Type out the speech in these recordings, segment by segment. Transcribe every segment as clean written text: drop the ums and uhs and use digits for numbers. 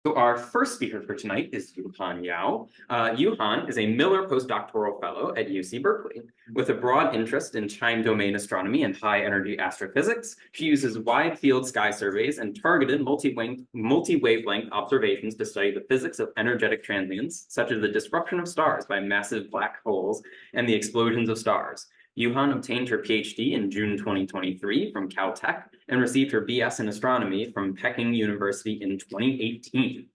So our first speaker for tonight is Yuhan Yao. Yuhan is a Miller postdoctoral fellow at UC Berkeley. With a broad interest in time domain astronomy and high-energy astrophysics, she uses wide-field sky surveys and targeted multi-wavelength observations to study the physics of energetic transients, such as the disruption of stars by massive black holes and the explosions of stars. Yuhan obtained her PhD in June 2023 from Caltech and received her BS in astronomy from Peking University in 2018.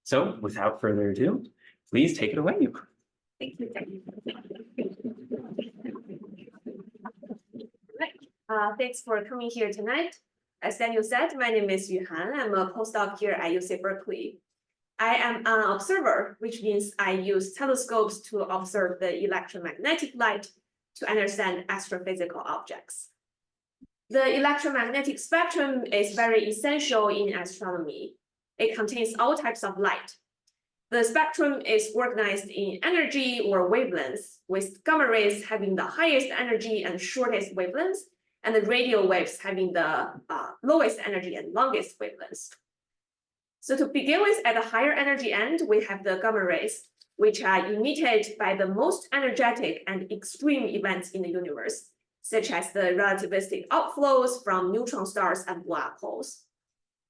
So without further ado, please take it away, Yuhan. Thank you. Thanks for coming here tonight. As Daniel said, my name is Yuhan. I'm a postdoc here at UC Berkeley. I am an observer, which means I use telescopes to observe the electromagnetic light to understand astrophysical objects. The electromagnetic spectrum is very essential in astronomy. It contains all types of light. The spectrum is organized in energy or wavelengths, with gamma rays having the highest energy and shortest wavelengths, and the radio waves having the lowest energy and longest wavelengths. So to begin with, at the higher energy end, we have the gamma rays, which are emitted by the most energetic and extreme events in the universe, such as the relativistic outflows from neutron stars and black holes.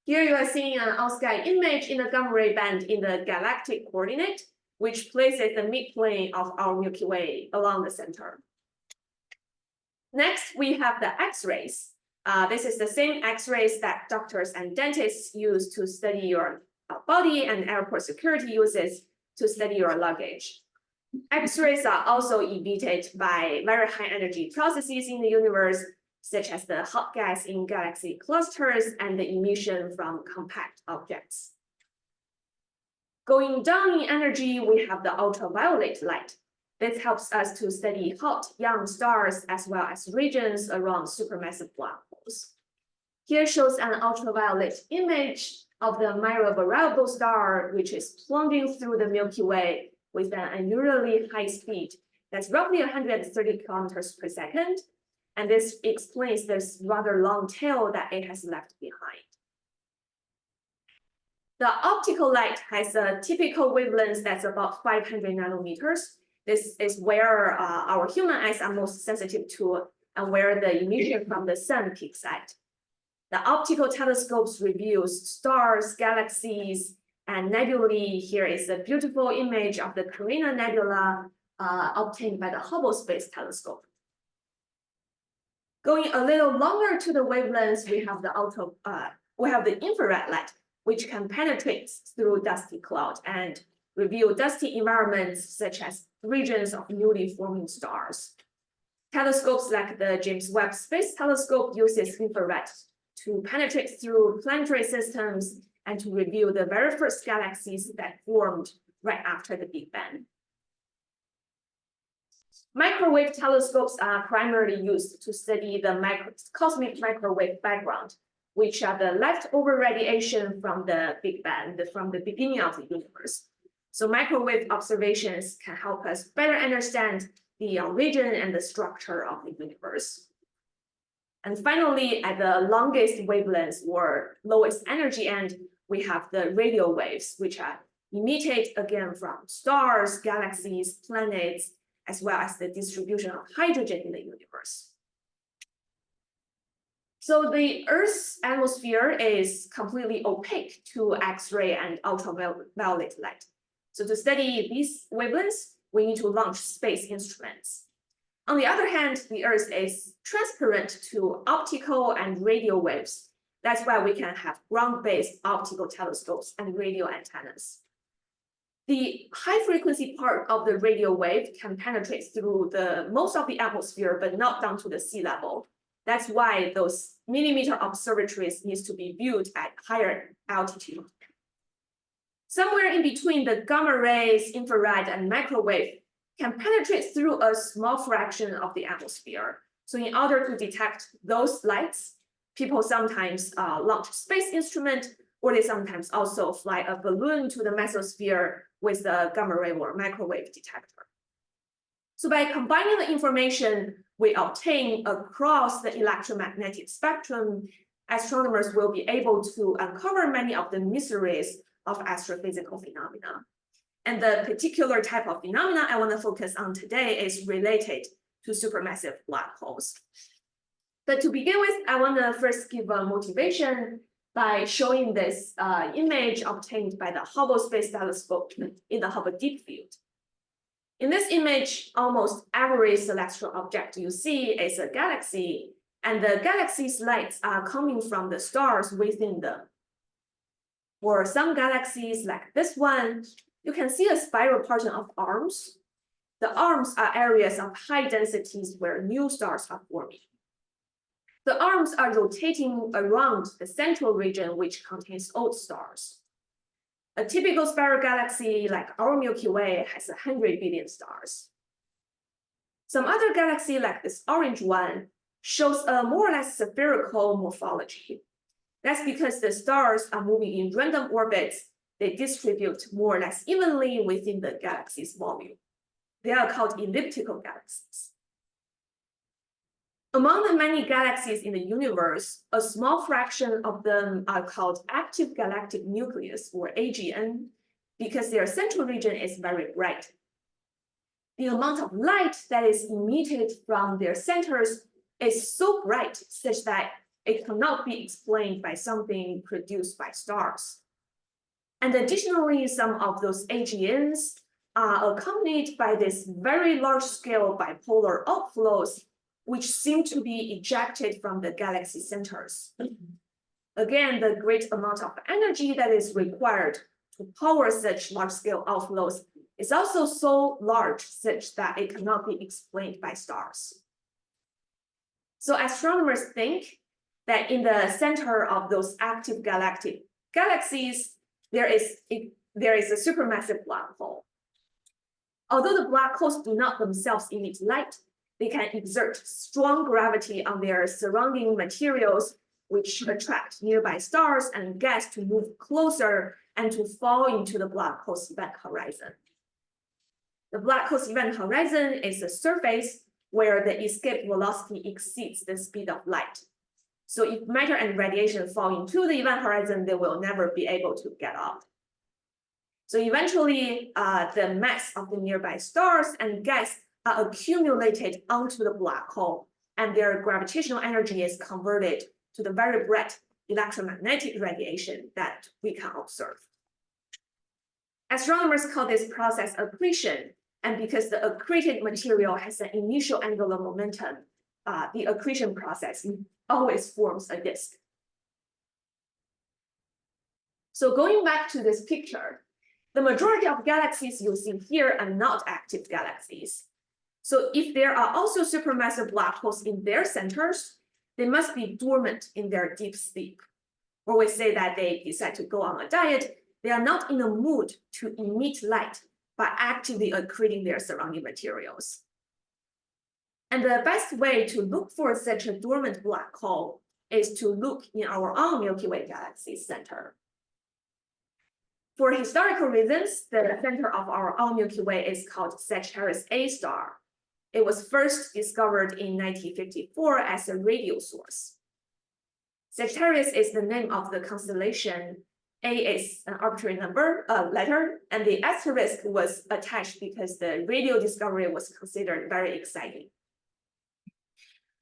Here you are seeing an out-sky image in the gamma ray band in the galactic coordinate, which places the midplane of our Milky Way along the center. Next, we have the X-rays. This is the same X-rays that doctors and dentists use to study your body, and airport security uses to study your luggage. X-rays are also emitted by very high energy processes in the universe, such as the hot gas in galaxy clusters and the emission from compact objects. Going down in energy, we have the ultraviolet light. This helps us to study hot young stars as well as regions around supermassive black holes. Here shows an ultraviolet image of the Mira variable star, which is plunging through the Milky Way with an unusually high speed. That's roughly 130 kilometers per second. And this explains this rather long tail that it has left behind. The optical light has a typical wavelength that's about 500 nanometers. This is where our human eyes are most sensitive to and where the emission from the sun peaks at. The optical telescopes reveals stars, galaxies, and nebulae. Here is a beautiful image of the Carina Nebula obtained by the Hubble Space Telescope. Going a little longer to the wavelengths, we have the infrared light, which can penetrate through dusty cloud and reveal dusty environments such as regions of newly forming stars. Telescopes like the James Webb Space Telescope uses infrared to penetrate through planetary systems and to reveal the very first galaxies that formed right after the Big Bang. Microwave telescopes are primarily used to study the cosmic microwave background, which are the leftover radiation from the Big Bang, from the beginning of the universe. So microwave observations can help us better understand the origin and the structure of the universe. And finally, at the longest wavelengths or lowest energy end, we have the radio waves, which are emitted again from stars, galaxies, planets, as well as the distribution of hydrogen in the universe. So the Earth's atmosphere is completely opaque to X-ray and ultraviolet light. So to study these wavelengths, we need to launch space instruments. On the other hand, the Earth is transparent to optical and radio waves. That's why we can have ground-based optical telescopes and radio antennas. The high-frequency part of the radio wave can penetrate through most of the atmosphere, but not down to the sea level. That's why those millimeter observatories need to be built at higher altitude. Somewhere in between the gamma rays, infrared, and microwave can penetrate through a small fraction of the atmosphere. So in order to detect those lights, people sometimes launch space instrument, or they sometimes also fly a balloon to the mesosphere with the gamma ray or microwave detector. So by combining the information we obtain across the electromagnetic spectrum, astronomers will be able to uncover many of the mysteries of astrophysical phenomena. And the particular type of phenomena I want to focus on today is related to supermassive black holes. But to begin with, I want to first give a motivation by showing this image obtained by the Hubble Space Telescope in the Hubble Deep Field. In this image, almost every celestial object you see is a galaxy, and the galaxy's lights are coming from the stars within them. For some galaxies like this one, you can see a spiral pattern of arms. The arms are areas of high densities where new stars are forming. The arms are rotating around the central region, which contains old stars. A typical spiral galaxy like our Milky Way has 100 billion stars. Some other galaxy like this orange one shows a more or less spherical morphology. That's because the stars are moving in random orbits. They distribute more or less evenly within the galaxy's volume. They are called elliptical galaxies. Among the many galaxies in the universe, a small fraction of them are called active galactic nucleus, or AGN, because their central region is very bright. The amount of light that is emitted from their centers is so bright such that it cannot be explained by something produced by stars. And additionally, some of those AGNs are accompanied by this very large-scale bipolar outflows, which seem to be ejected from the galaxy centers. Again, the great amount of energy that is required to power such large-scale outflows is also so large such that it cannot be explained by stars. So astronomers think that in the center of those active galactic galaxies, there is a supermassive black hole. Although the black holes do not themselves emit light, they can exert strong gravity on their surrounding materials, which attract nearby stars and gas to move closer and to fall into the black hole's event horizon. The black hole's event horizon is a surface where the escape velocity exceeds the speed of light. So if matter and radiation fall into the event horizon, they will never be able to get out. So eventually, the mass of the nearby stars and gas are accumulated onto the black hole, and their gravitational energy is converted to the very bright electromagnetic radiation that we can observe. Astronomers call this process accretion, and because the accreted material has an initial angular momentum, the accretion process always forms a disk. So going back to this picture, the majority of galaxies you see here are not active galaxies. So if there are also supermassive black holes in their centers, they must be dormant in their deep sleep. Or we say that they decide to go on a diet, they are not in a mood to emit light by actively accreting their surrounding materials. And the best way to look for such a dormant black hole is to look in our own Milky Way galaxy's center. For historical reasons, the center of our own Milky Way is called Sagittarius A star. It was first discovered in 1954 as a radio source. Sagittarius is the name of the constellation. A is an arbitrary letter, and the asterisk was attached because the radio discovery was considered very exciting.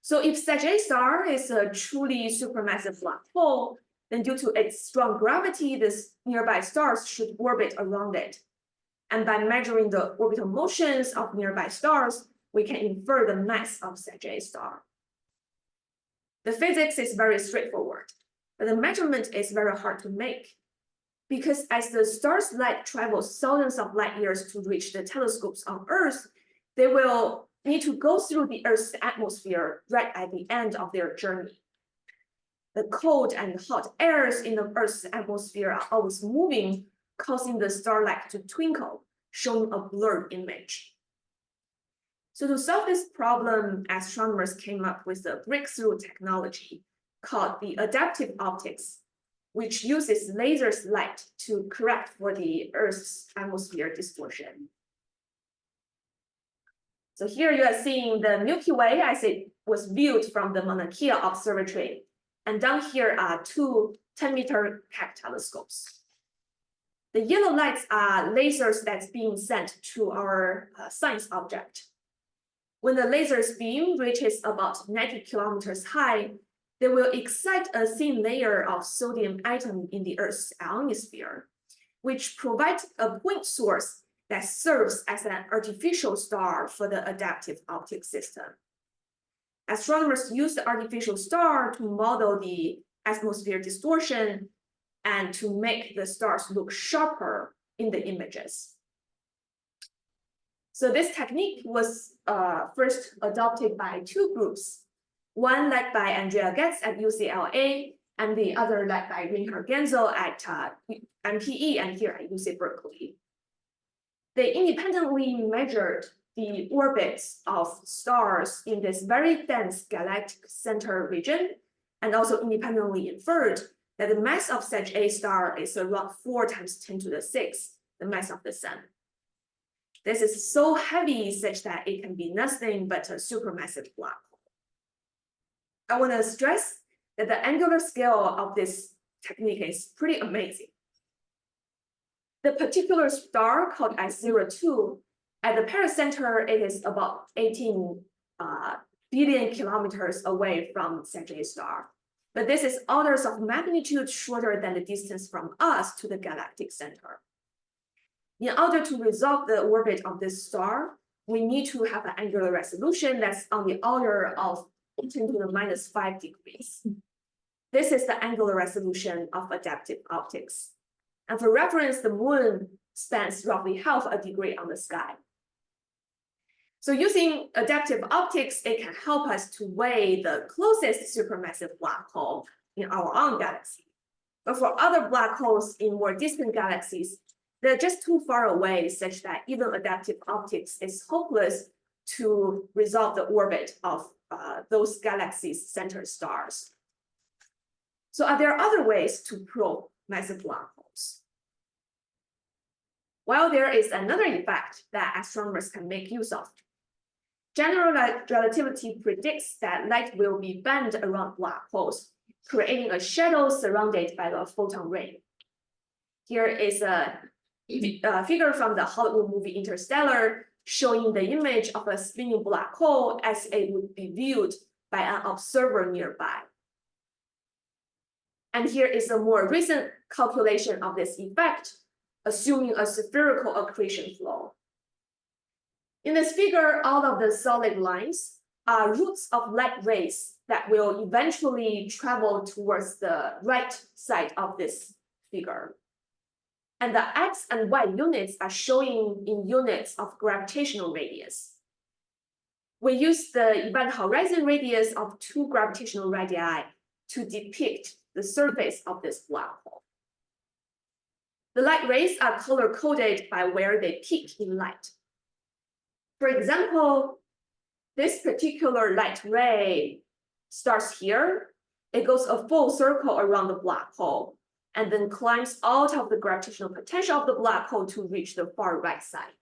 So if Sag A star is a truly supermassive black hole, then due to its strong gravity, these nearby stars should orbit around it. And by measuring the orbital motions of nearby stars, we can infer the mass of Sag A star. The physics is very straightforward, but the measurement is very hard to make. Because as the star's light travels thousands of light years to reach the telescopes on Earth, they will need to go through the Earth's atmosphere right at the end of their journey. The cold and hot airs in the Earth's atmosphere are always moving, causing the starlight to twinkle, showing a blurred image. So to solve this problem, astronomers came up with a breakthrough technology called the adaptive optics, which uses lasers light to correct for the Earth's atmosphere distortion. So here you are seeing the Milky Way as it was viewed from the Mauna Kea Observatory. And down here are two 10-meter Keck telescopes. The yellow lights are lasers that's being sent to our science object. When the laser's beam reaches about 90 kilometers high, they will excite a thin layer of sodium atom in the Earth's ionosphere, which provides a point source that serves as an artificial star for the adaptive optics system. Astronomers use the artificial star to model the atmosphere distortion and to make the stars look sharper in the images. So this technique was first adopted by two groups, one led by Andrea Getz at UCLA, and the other led by Reinhard Genzel at MPE and here at UC Berkeley. They independently measured the orbits of stars in this very dense galactic center region, and also independently inferred that the mass of such a star is around 4 × 10⁶, the mass of the sun. This is so heavy such that it can be nothing but a supermassive black hole. I want to stress that the angular scale of this technique is pretty amazing. The particular star called S02, at the pericenter, it is about 18 billion kilometers away from such a star. But this is orders of magnitude shorter than the distance from us to the galactic center. In order to resolve the orbit of this star, we need to have an angular resolution that's on the order of 10⁻⁵ degrees. This is the angular resolution of adaptive optics. And for reference, the moon spans roughly half a degree on the sky. So using adaptive optics, it can help us to weigh the closest supermassive black hole in our own galaxy. But for other black holes in more distant galaxies, they're just too far away such that even adaptive optics is hopeless to resolve the orbit of those galaxies' center stars. So are there other ways to probe massive black holes? Well, there is another effect that astronomers can make use of. General relativity predicts that light will be bent around black holes, creating a shadow surrounded by the photon ray. Here is a figure from the Hollywood movie Interstellar showing the image of a spinning black hole as it would be viewed by an observer nearby. And here is a more recent calculation of this effect, assuming a spherical accretion flow. In this figure, all of the solid lines are routes of light rays that will eventually travel towards the right side of this figure. And the X and Y units are showing in units of gravitational radius. We use the event horizon radius of 2 gravitational radii to depict the surface of this black hole. The light rays are color-coded by where they peak in light. For example, this particular light ray starts here. It goes a full circle around the black hole and then climbs out of the gravitational potential of the black hole to reach the far right side.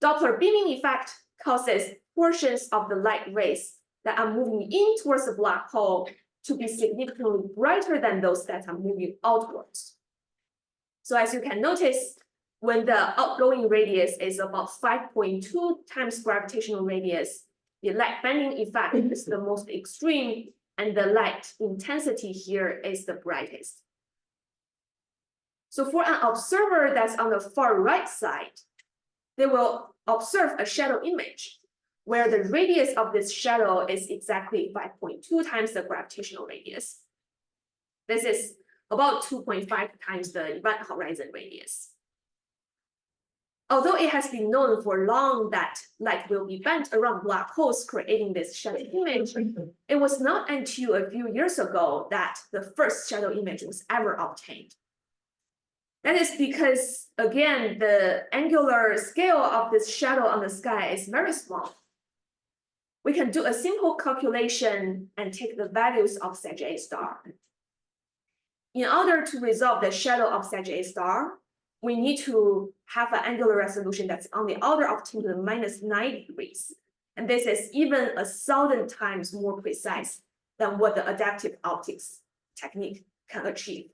Doppler beaming effect causes portions of the light rays that are moving in towards the black hole to be significantly brighter than those that are moving outwards. So as you can notice, when the outgoing radius is about 5.2 times gravitational radius, the light bending effect is the most extreme, and the light intensity here is the brightest. So for an observer that's on the far right side, they will observe a shadow image where the radius of this shadow is exactly 5.2 times the gravitational radius. This is about 2.5 times the event horizon radius. Although it has been known for long that light will be bent around black holes creating this shadow image, it was not until a few years ago that the first shadow image was ever obtained. That is because, again, the angular scale of this shadow on the sky is very small. We can do a simple calculation and take the values of such a star. In order to resolve the shadow of such a star, we need to have an angular resolution that's on the order of 10⁻⁹ degrees. And this is even 1,000 times more precise than what the adaptive optics technique can achieve.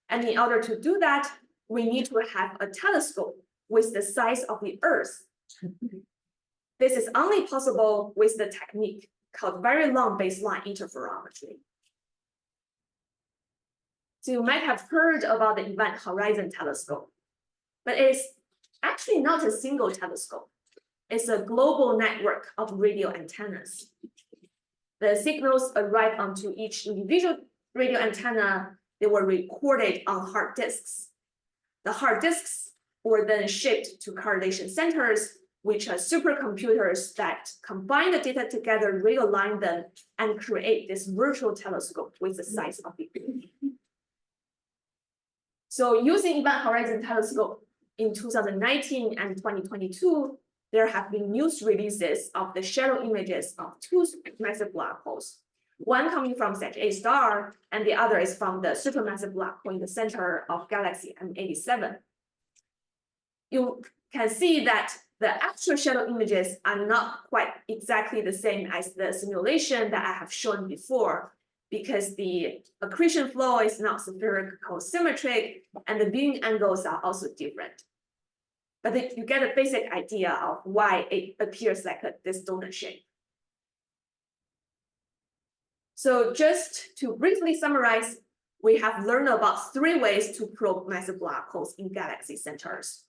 And in order to do that, we need to have a telescope with the size of the Earth. This is only possible with the technique called very long baseline interferometry. So you might have heard about the Event Horizon Telescope, but it's actually not a single telescope. It's a global network of radio antennas. The signals arrive onto each individual radio antenna. They were recorded on hard disks. The hard disks were then shipped to correlation centers, which are supercomputers that combine the data together, realign them, and create this virtual telescope with the size of the Earth. So using Event Horizon Telescope in 2019 and 2022, there have been news releases of the shadow images of two massive black holes, one coming from Sag-A star, and the other is from the supermassive black hole in the center of galaxy M87. You can see that the actual shadow images are not quite exactly the same as the simulation that I have shown before, because the accretion flow is not spherical symmetric, and the viewing angles are also different. But you get a basic idea of why it appears like this donut shape. So just to briefly summarize, we have learned about 3 ways to probe massive black holes in galaxy centers.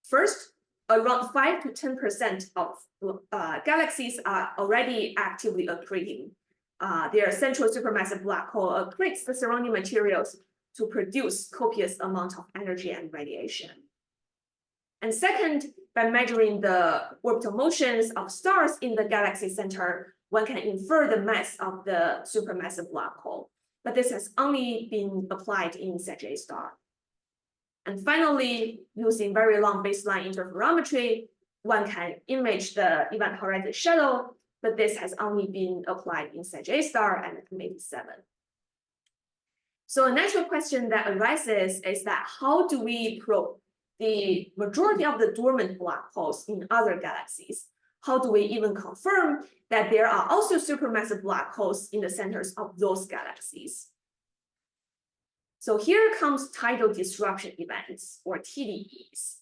First, around 5 to 10% of galaxies are already actively accreting. Their central supermassive black hole accretes the surrounding materials to produce copious amount of energy and radiation. And second, by measuring the orbital motions of stars in the galaxy center, one can infer the mass of the supermassive black hole. But this has only been applied in Sag-A star. And finally, using very long baseline interferometry, one can image the event horizon shadow, but this has only been applied in Sag-A star and M87. So a natural question that arises is that how do we probe the majority of the dormant black holes in other galaxies? How do we even confirm that there are also supermassive black holes in the centers of those galaxies? So here comes tidal disruption events, or TDEs,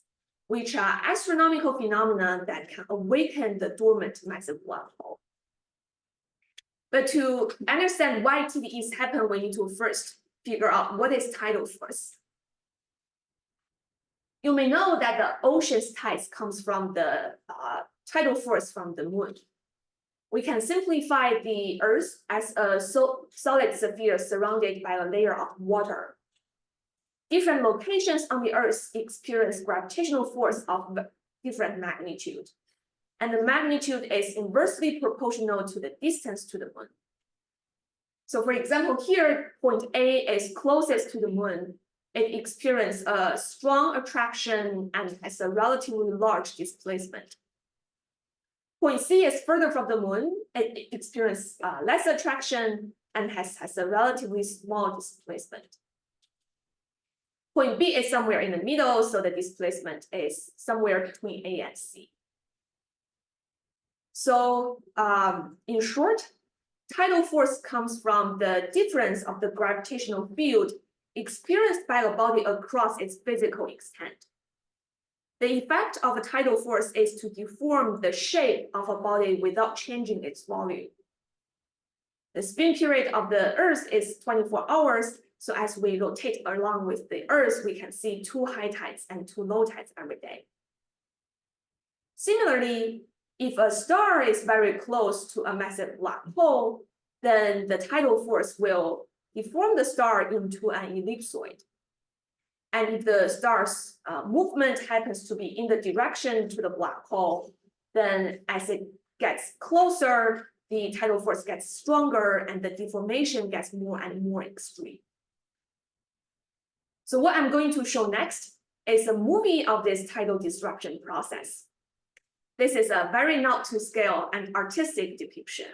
which are astronomical phenomena that can awaken the dormant massive black hole. But to understand why TDEs happen, we need to first figure out what is tidal force. You may know that the ocean's tides comes from the tidal force from the moon. We can simplify the Earth as a solid sphere surrounded by a layer of water. Different locations on the Earth experience gravitational force of different magnitude. And the magnitude is inversely proportional to the distance to the moon. So for example, here, point A is closest to the moon. It experiences a strong attraction and has a relatively large displacement. Point C is further from the moon. It experiences less attraction and has a relatively small displacement. Point B is somewhere in the middle, so the displacement is somewhere between A and C. So in short, tidal force comes from the difference of the gravitational field experienced by a body across its physical extent. The effect of a tidal force is to deform the shape of a body without changing its volume. The spin period of the Earth is 24 hours, so as we rotate along with the Earth, we can see 2 high tides and 2 low tides every day. Similarly, if a star is very close to a massive black hole, then the tidal force will deform the star into an ellipsoid. And if the star's movement happens to be in the direction to the black hole, then as it gets closer, the tidal force gets stronger and the deformation gets more and more extreme. So what I'm going to show next is a movie of this tidal disruption process. This is a very not to scale and artistic depiction.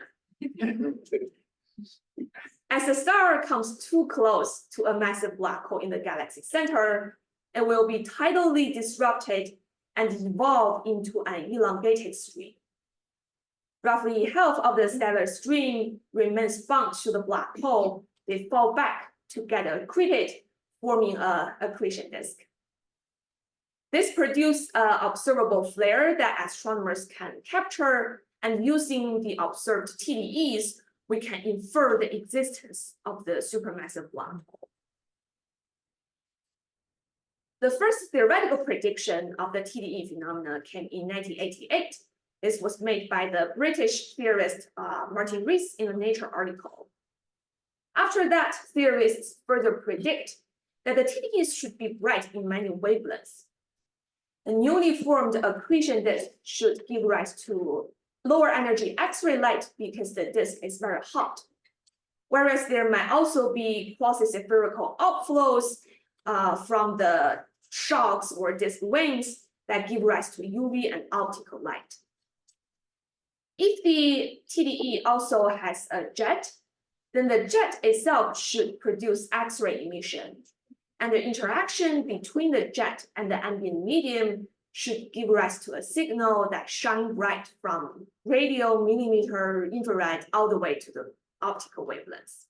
As a star comes too close to a massive black hole in the galaxy center, it will be tidally disrupted and evolve into an elongated stream. Roughly half of the stellar stream remains bound to the black hole. They fall back to get accreted, forming a accretion disk. This produced an observable flare that astronomers can capture, and using the observed TDEs, we can infer the existence of the supermassive black hole. The first theoretical prediction of the TDE phenomena came in 1988. This was made by the British theorist Martin Rees in a Nature article. After that, theorists further predict that the TDEs should be bright in many wavelengths. The newly formed accretion disk should give rise to lower energy X-ray light because the disk is very hot. Whereas there might also be quasi-spherical outflows from the shocks or disk wings that give rise to UV and optical light. If the TDE also has a jet, then the jet itself should produce X-ray emission. And the interaction between the jet and the ambient medium should give rise to a signal that shines bright from radio, millimeter, infrared, all the way to the optical wavelengths.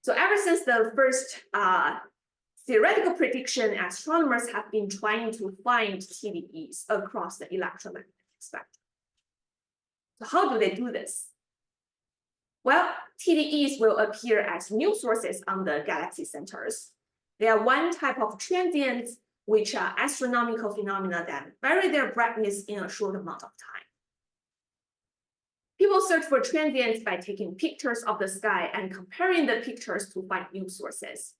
So ever since the first theoretical prediction, astronomers have been trying to find TDEs across the electromagnetic spectrum. So how do they do this? Well, TDEs will appear as new sources on the galaxy centers. They are one type of transients, which are astronomical phenomena that vary their brightness in a short amount of time. People search for transients by taking pictures of the sky and comparing the pictures to find new sources.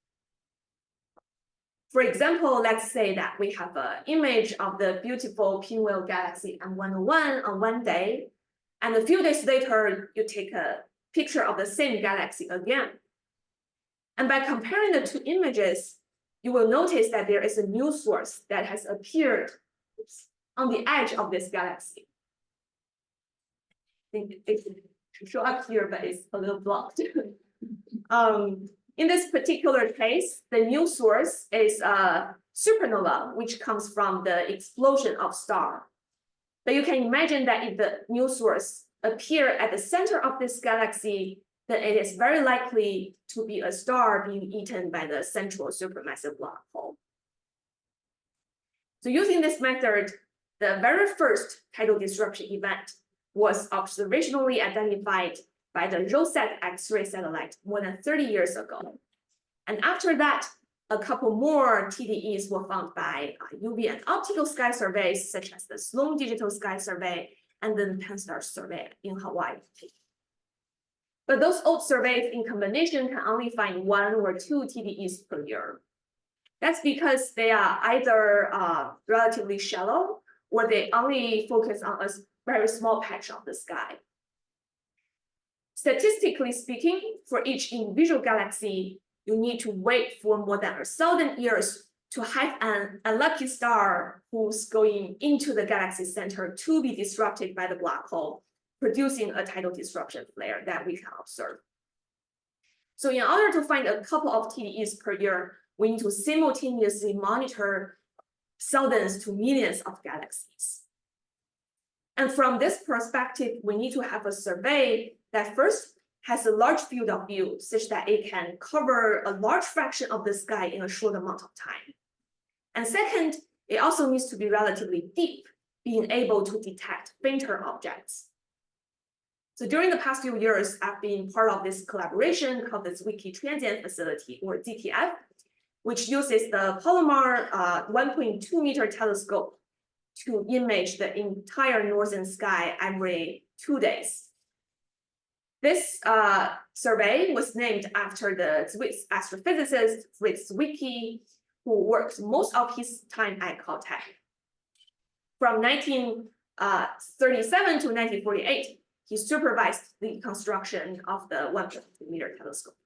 For example, let's say that we have an image of the beautiful pinwheel galaxy M101 on one day, and a few days later, you take a picture of the same galaxy again. And by comparing the two images, you will notice that there is a new source that has appeared on the edge of this galaxy. I think it should show up here, but it's a little blocked. In this particular case, the new source is a supernova, which comes from the explosion of star. But you can imagine that if the new source appear at the center of this galaxy, then it is very likely to be a star being eaten by the central supermassive black hole. So using this method, the very first tidal disruption event was observationally identified by the Rosette X-ray satellite more than 30 years ago. And after that, a couple more TDEs were found by UV and optical sky surveys, such as the Sloan Digital Sky Survey and the Pan-STARRS survey in Hawaii. But those old surveys in combination can only find 1 or 2 TDEs per year. That's because they are either relatively shallow or they only focus on a very small patch of the sky. Statistically speaking, for each individual galaxy, you need to wait for more than 1,000 years to have an unlucky star who's going into the galaxy center to be disrupted by the black hole, producing a tidal disruption flare that we can observe. So in order to find a couple of TDEs per year, we need to simultaneously monitor thousands to millions of galaxies. And from this perspective, we need to have a survey that first has a large field of view such that it can cover a large fraction of the sky in a short amount of time. And second, it also needs to be relatively deep, being able to detect fainter objects. So during the past few years, I've been part of this collaboration called the Zwicky Transient Facility, or ZTF, which uses the Palomar 1.2 meter telescope to image the entire northern sky every 2 days. This survey was named after the Swiss astrophysicist Fritz Zwicky, who worked most of his time at Caltech. From 1937 to 1948, he supervised the construction of the 1.2 meter telescope,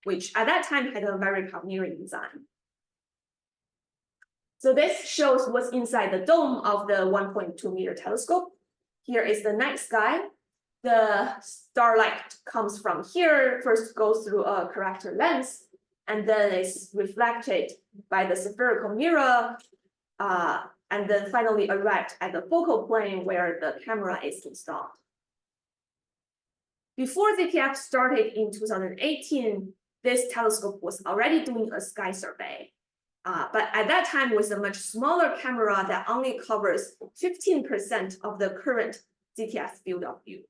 which at that time had a very pioneering design. So this shows what's inside the dome of the 1.2 meter telescope. Here is the night sky. The starlight comes from here, first goes through a corrector lens, and then is reflected by the spherical mirror, and then finally arrived at the focal plane where the camera is installed. Before ZTF started in 2018, this telescope was already doing a sky survey. But at that time was a much smaller camera that only covers 15% of the current ZTF field of view.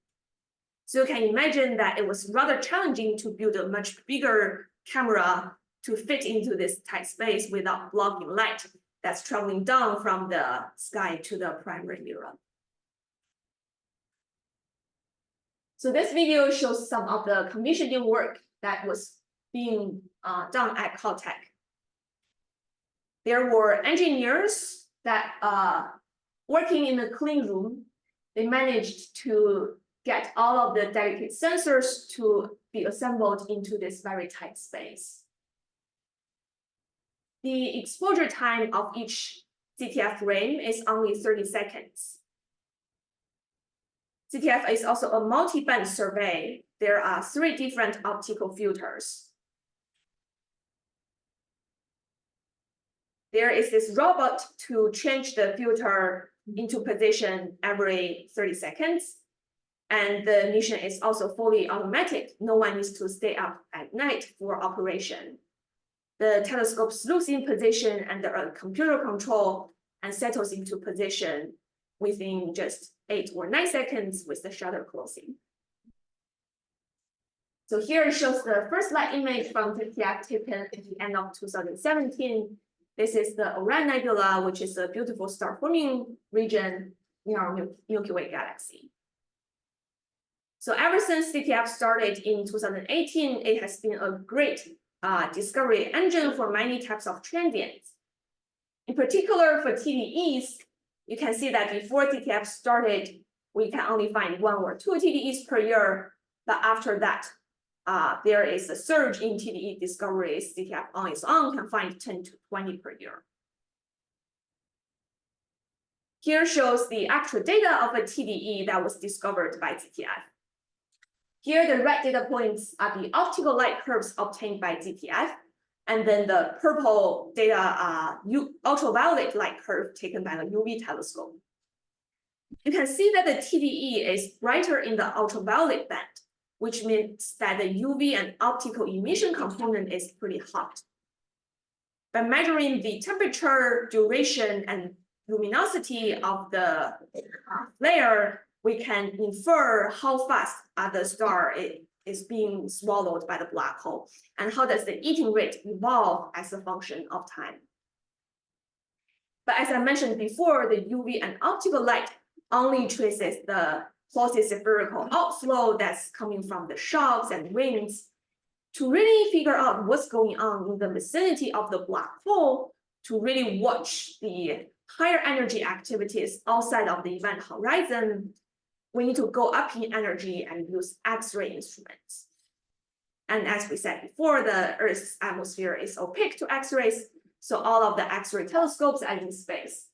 So you can imagine that it was rather challenging to build a much bigger camera to fit into this tight space without blocking light that's traveling down from the sky to the primary mirror. So this video shows some of the commissioning work that was being done at Caltech. There were engineers that working in a clean room. They managed to get all of the delicate sensors to be assembled into this very tight space. The exposure time of each ZTF frame is only 30 seconds. ZTF is also a multi-band survey. There are 3 different optical filters. There is this robot to change the filter into position every 30 seconds. And the mission is also fully automatic. No one needs to stay up at night for operation. The telescope looks in position under a computer control and settles into position within just 8 or 9 seconds with the shutter closing. So here it shows the first light image from ZTF taken at the end of 2017. This is the Orion Nebula, which is a beautiful star-forming region in our Milky Way galaxy. So ever since ZTF started in 2018, it has been a great discovery engine for many types of transients. In particular, for TDEs, you can see that before ZTF started, we can only find 1 or 2 TDEs per year. But after that, there is a surge in TDE discoveries. ZTF on its own can find 10 to 20 per year. Here shows the actual data of a TDE that was discovered by ZTF. Here, the red data points are the optical light curves obtained by ZTF, and then the purple data are ultraviolet light curve taken by the UV telescope. You can see that the TDE is brighter in the ultraviolet band, which means that the UV and optical emission component is pretty hot. By measuring the temperature, duration, and luminosity of the flare, we can infer how fast the star is being swallowed by the black hole, and how does the eating rate evolve as a function of time. But as I mentioned before, the UV and optical light only traces the quasi-spherical outflow that's coming from the shocks and rings. To really figure out what's going on in the vicinity of the black hole, to really watch the higher energy activities outside of the event horizon, we need to go up in energy and use X-ray instruments. And as we said before, the Earth's atmosphere is opaque to X-rays, so all of the X-ray telescopes are in space.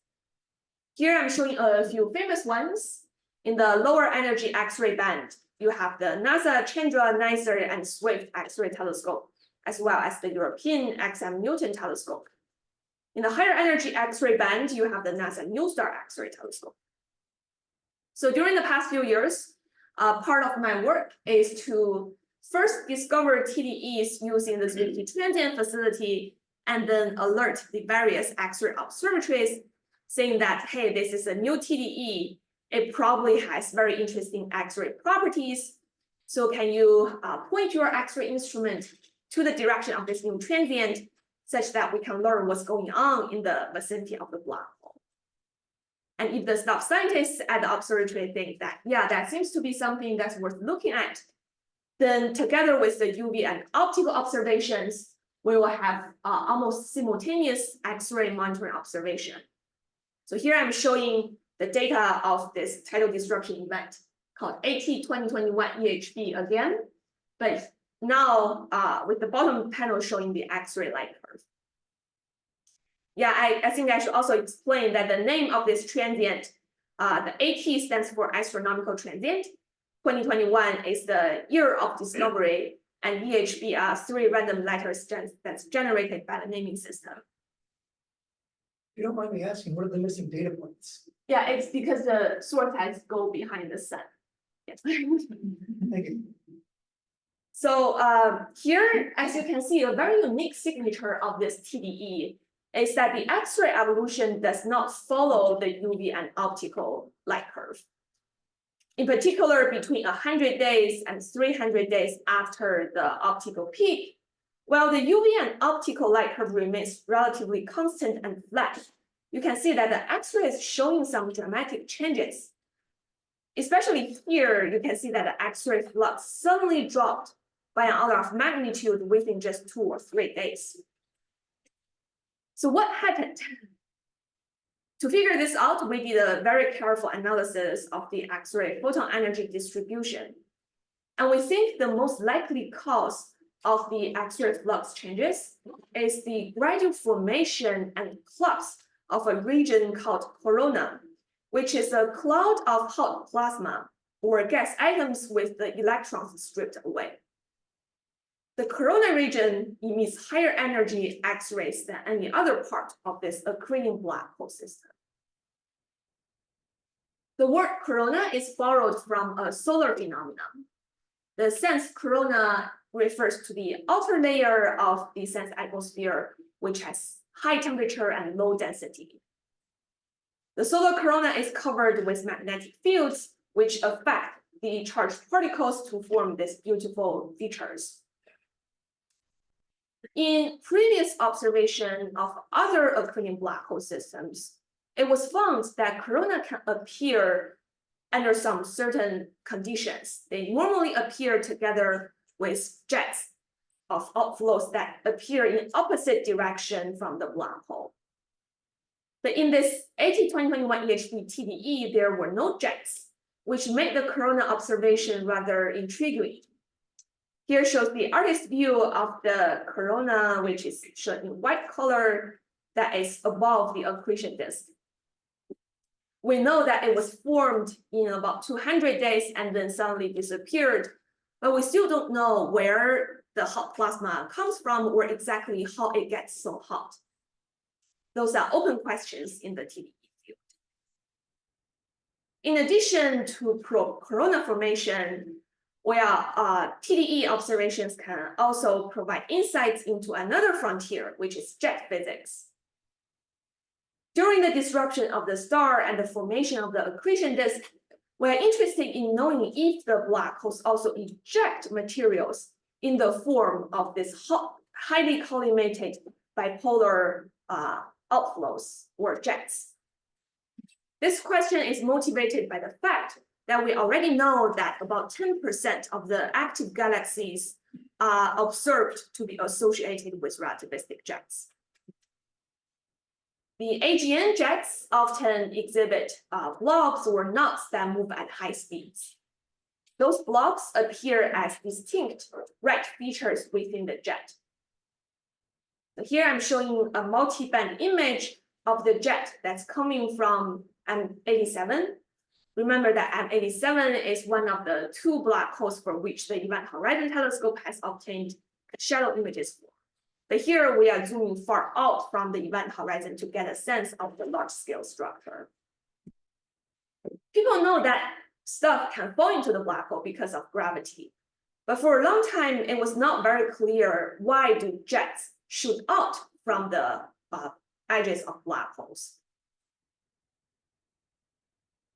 Here I'm showing a few famous ones. In the lower energy X-ray band, you have the NASA Chandra, NICER, and SWIFT X-ray telescope, as well as the European XM Newton telescope. In the higher energy X-ray band, you have the NASA NuSTAR X-ray telescope. So during the past few years, part of my work is to first discover TDEs using the Zwicky transient facility, and then alert the various X-ray observatories, saying that, hey, this is a new TDE. It probably has very interesting X-ray properties. So can you point your X-ray instrument to the direction of this new transient, such that we can learn what's going on in the vicinity of the black hole? And if the staff scientists at the observatory think that, yeah, that seems to be something that's worth looking at, then together with the UV and optical observations, we will have almost simultaneous X-ray monitoring observation. So here I'm showing the data of this tidal disruption event called AT 2021 EHB again, but now with the bottom panel showing the X-ray light curve. Yeah, I think I should also explain that the name of this transient, the AT stands for astronomical transient. 2021 is the year of discovery, and EHB are 3 random letters that's generated by the naming system. You don't mind me asking, what are the missing data points? Yeah, it's because the source has go behind the sun. Yes. Thank you. So here, as you can see, a very unique signature of this TDE is that the X-ray evolution does not follow the UV and optical light curve. In particular, between 100 days and 300 days after the optical peak, while the UV and optical light curve remains relatively constant and flat, you can see that the X-ray is showing some dramatic changes. Especially here, you can see that the X-ray flux suddenly dropped by an order of magnitude within just 2 or 3 days. So what happened? To figure this out, we did a very careful analysis of the X-ray photon energy distribution. And we think the most likely cause of the X-ray flux changes is the gradual formation and collapse of a region called corona, which is a cloud of hot plasma or gas atoms with the electrons stripped away. The corona region emits higher energy X-rays than any other part of this accreting black hole system. The word corona is borrowed from a solar phenomenon. The sense corona refers to the outer layer of the sense atmosphere, which has high temperature and low density. The solar corona is covered with magnetic fields, which affect the charged particles to form these beautiful features. In previous observation of other accreting black hole systems, it was found that corona can appear under some certain conditions. They normally appear together with jets of outflows that appear in opposite direction from the black hole. But in this 2021 EHB TDE, there were no jets, which made the corona observation rather intriguing. Here shows the artist's view of the corona, which is shown in white color, that is above the accretion disk. We know that it was formed in about 200 days and then suddenly disappeared, but we still don't know where the hot plasma comes from or exactly how it gets so hot. Those are open questions in the TDE field. In addition to corona formation, TDE observations can also provide insights into another frontier, which is jet physics. During the disruption of the star and the formation of the accretion disk, we're interested in knowing if the black holes also eject materials in the form of this highly collimated bipolar outflows or jets. This question is motivated by the fact that we already know that about 10% of the active galaxies are observed to be associated with relativistic jets. The AGN jets often exhibit blobs or knots that move at high speeds. Those blobs appear as distinct red features within the jet. So here I'm showing a multi-band image of the jet that's coming from M87. Remember that M87 is one of the 2 black holes for which the Event Horizon Telescope has obtained shadow images for. But here we are zooming far out from the event horizon to get a sense of the large-scale structure. People know that stuff can fall into the black hole because of gravity. But for a long time, it was not very clear why do jets shoot out from the edges of black holes.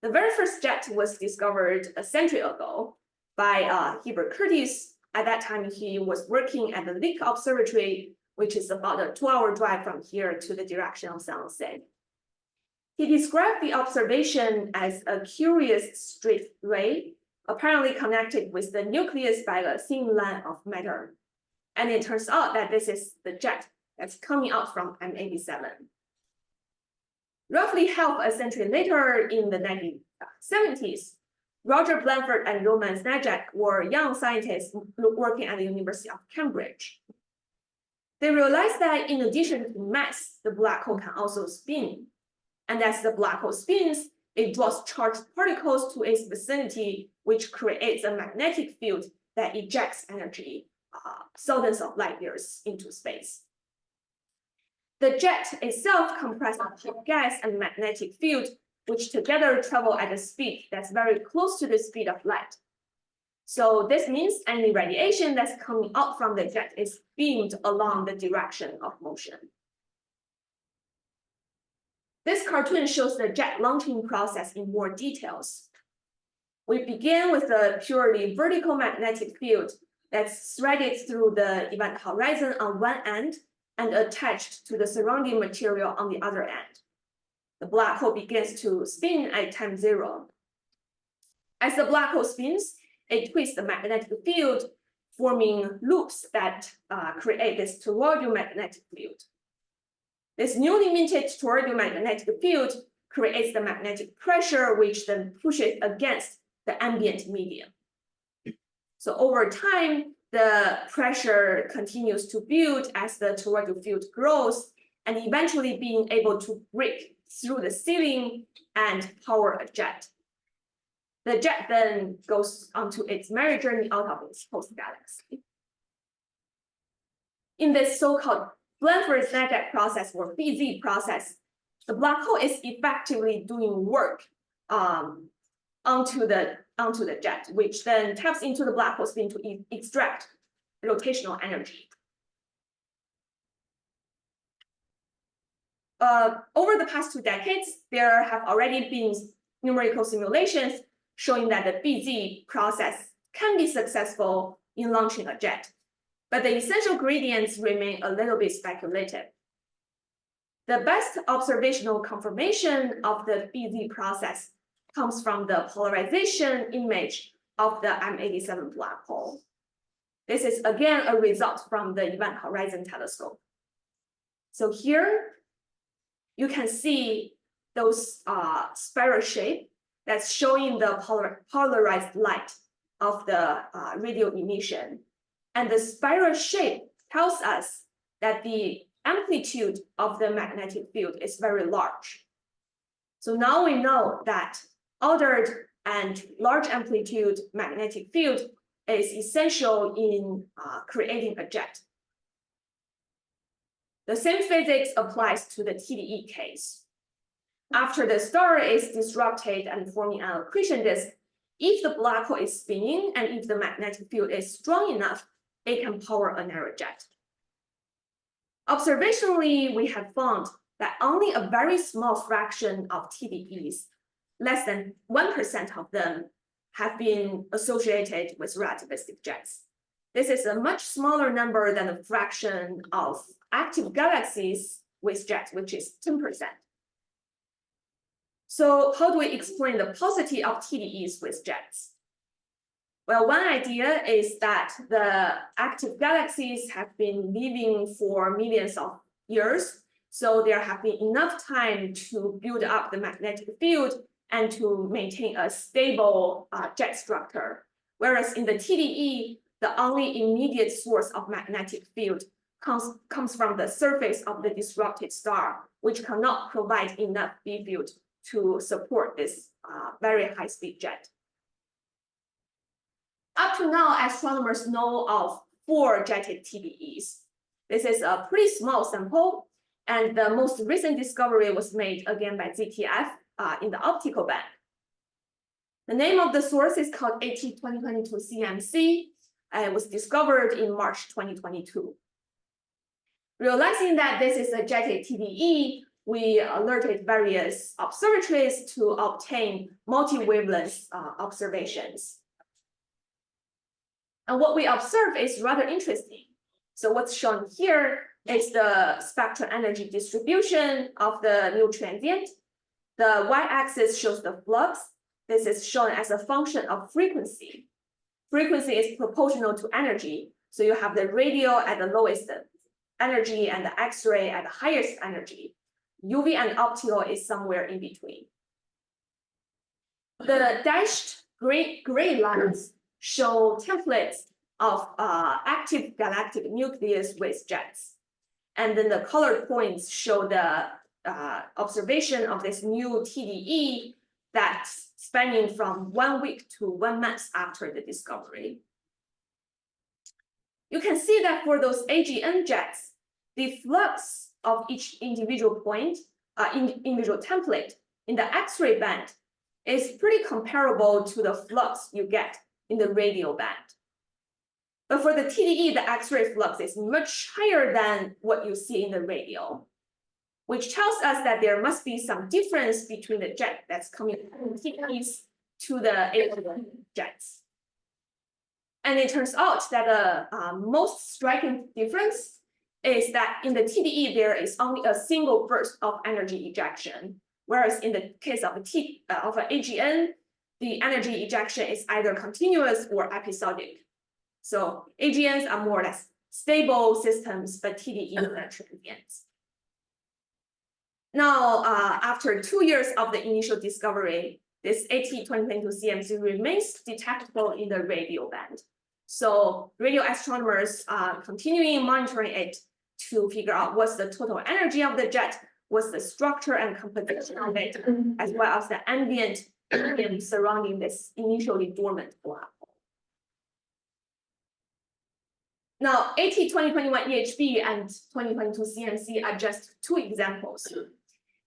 The very first jet was discovered a century ago by Herbert Curtis. At that time, he was working at the Lick Observatory, which is about a 2-hour drive from here to the direction of San Jose. He described the observation as a curious straight ray, apparently connected with the nucleus by a thin line of matter. And it turns out that this is the jet that's coming out from M87. Roughly half a century later, in the 1970s, Roger Blanford and Roman Snajek were young scientists working at the University of Cambridge. They realized that in addition to mass, the black hole can also spin. And as the black hole spins, it draws charged particles to its vicinity, which creates a magnetic field that ejects energy thousands of light years into space. The jet itself comprises of hot gas and magnetic field, which together travel at a speed that's very close to the speed of light. So this means any radiation that's coming out from the jet is beamed along the direction of motion. This cartoon shows the jet launching process in more details. We begin with a purely vertical magnetic field that's threaded through the event horizon on one end and attached to the surrounding material on the other end. The black hole begins to spin at time zero. As the black hole spins, it twists the magnetic field, forming loops that create this toroidal magnetic field. This newly minted toroidal magnetic field creates the magnetic pressure, which then pushes against the ambient medium. So over time, the pressure continues to build as the toroidal field grows, and eventually being able to break through the ceiling and power a jet. The jet then goes onto its merry journey out of its host galaxy. In this so-called Blanford-Najac process or BZ process, the black hole is effectively doing work onto the jet, which then taps into the black hole spin to extract rotational energy. Over the past 2 decades, there have already been numerical simulations showing that the BZ process can be successful in launching a jet, but the essential gradients remain a little bit speculative. The best observational confirmation of the BZ process comes from the polarization image of the M87 black hole. This is again a result from the Event Horizon Telescope. So here you can see those spiral shape that's showing the polarized light of the radio emission. And the spiral shape tells us that the amplitude of the magnetic field is very large. So now we know that ordered and large amplitude magnetic field is essential in creating a jet. The same physics applies to the TDE case. After the star is disrupted and forming an accretion disk, if the black hole is spinning and if the magnetic field is strong enough, it can power a narrow jet. Observationally, we have found that only a very small fraction of TDEs, less than 1% of them, have been associated with relativistic jets. This is a much smaller number than a fraction of active galaxies with jets, which is 10%. So how do we explain the paucity of TDEs with jets? Well, one idea is that the active galaxies have been living for millions of years, so there have been enough time to build up the magnetic field and to maintain a stable jet structure. Whereas in the TDE, the only immediate source of magnetic field comes from the surface of the disrupted star, which cannot provide enough B field to support this very high-speed jet. Up to now, astronomers know of 4 jetted TDEs. This is a pretty small sample, and the most recent discovery was made again by ZTF in the optical band. The name of the source is called AT2022-CMC, and it was discovered in March 2022. Realizing that this is a jetted TDE, we alerted various observatories to obtain multi-wavelength observations. And what we observe is rather interesting. So what's shown here is the spectral energy distribution of the new transient. The y-axis shows the flux. This is shown as a function of frequency. Frequency is proportional to energy. So you have the radio at the lowest energy and the X-ray at the highest energy. UV and optical is somewhere in between. The dashed gray lines show templates of active galactic nucleus with jets. And then the colored points show the observation of this new TDE that's spanning from 1 week to 1 month after the discovery. You can see that for those AGN jets, the flux of each individual point, individual template in the X-ray band is pretty comparable to the flux you get in the radio band. But for the TDE, the X-ray flux is much higher than what you see in the radio, which tells us that there must be some difference between the jet that's coming from the TDEs to the alien jets. And it turns out that the most striking difference is that in the TDE, there is only a single burst of energy ejection, whereas in the case of an AGN, the energy ejection is either continuous or episodic. So AGNs are more or less stable systems, but TDEs are transients. Now, after 2 years of the initial discovery, this AT2022 CMC remains detectable in the radio band. So radio astronomers are continuing monitoring it to figure out what's the total energy of the jet, what's the structure and composition of it, as well as the ambient surrounding this initially dormant black hole. Now, AT2021 EHB and 2022 CMC are just 2 examples.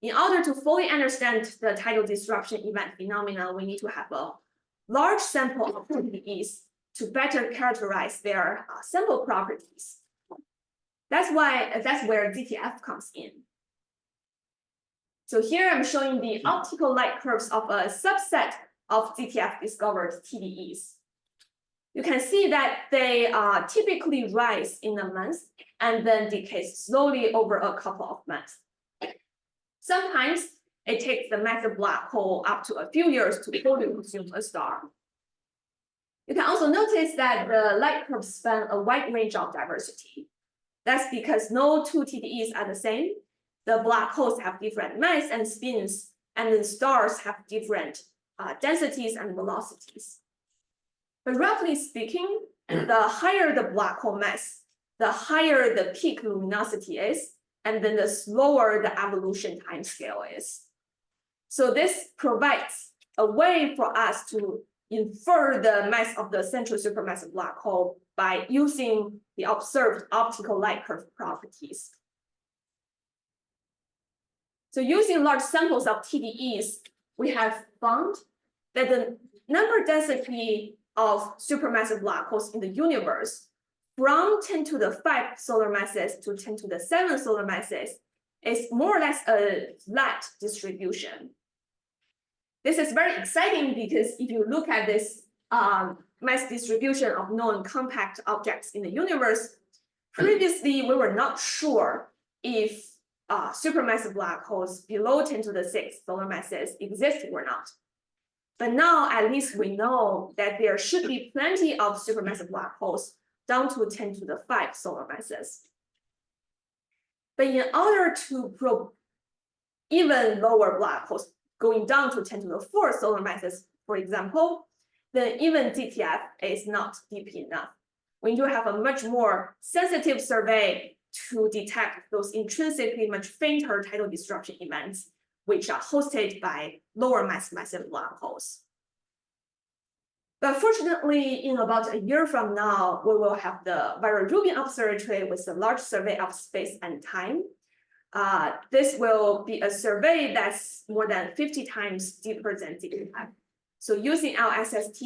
In order to fully understand the tidal disruption event phenomena, we need to have a large sample of TDEs to better characterize their sample properties. That's where ZTF comes in. So here I'm showing the optical light curves of a subset of ZTF discovered TDEs. You can see that they typically rise in a month and then decay slowly over a couple of months. Sometimes it takes the massive black hole up to a few years to fully consume a star. You can also notice that the light curves span a wide range of diversity. That's because no 2 TDEs are the same. The black holes have different mass and spins, and the stars have different densities and velocities. But roughly speaking, the higher the black hole mass, the higher the peak luminosity is, and then the slower the evolution timescale is. So this provides a way for us to infer the mass of the central supermassive black hole by using the observed optical light curve properties. So using large samples of TDEs, we have found that the number density of supermassive black holes in the universe from 10 to the 5 solar masses to 10 to the 7 solar masses is more or less a flat distribution. This is very exciting because if you look at this mass distribution of known compact objects in the universe, previously we were not sure if supermassive black holes below 10 to the 6 solar masses exist or not. But now at least we know that there should be plenty of supermassive black holes down to 10 to the 5 solar masses. But in order to probe even lower black holes going down to 10 to the 4 solar masses, for example, then even ZTF is not deep enough. We need to have a much more sensitive survey to detect those intrinsically much fainter tidal disruption events, which are hosted by lower mass massive black holes. But fortunately, in about a year from now, we will have the Vera-Rubin Observatory with a large survey of space and time. This will be a survey that's more than 50 times deeper than ZTF. So using our SST,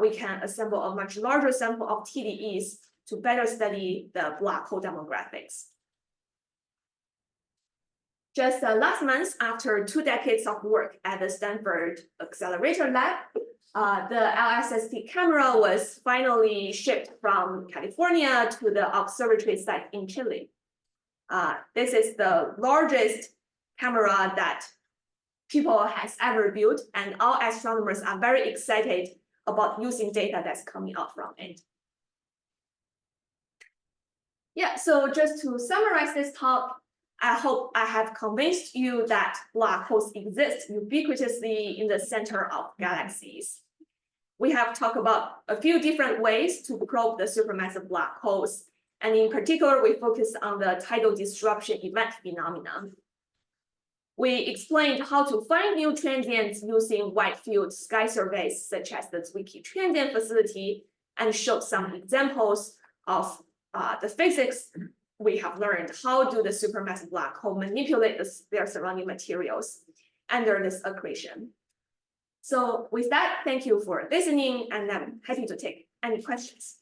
we can assemble a much larger sample of TDEs to better study the black hole demographics. Just last month, after 2 decades of work at the Stanford Accelerator Lab, the LSST camera was finally shipped from California to the observatory site in Chile. This is the largest camera that people has ever built, and all astronomers are very excited about using data that's coming out from it. Yeah, so just to summarize this talk, I hope I have convinced you that black holes exist ubiquitously in the center of galaxies. We have talked about a few different ways to probe the supermassive black holes, and in particular, we focus on the tidal disruption event phenomenon. We explained how to find new transients using wide field sky surveys, such as the Zwicky transient facility, and showed some examples of the physics we have learned. How do the supermassive black hole manipulate their surrounding materials under this equation? So with that, thank you for listening, and I'm happy to take any questions.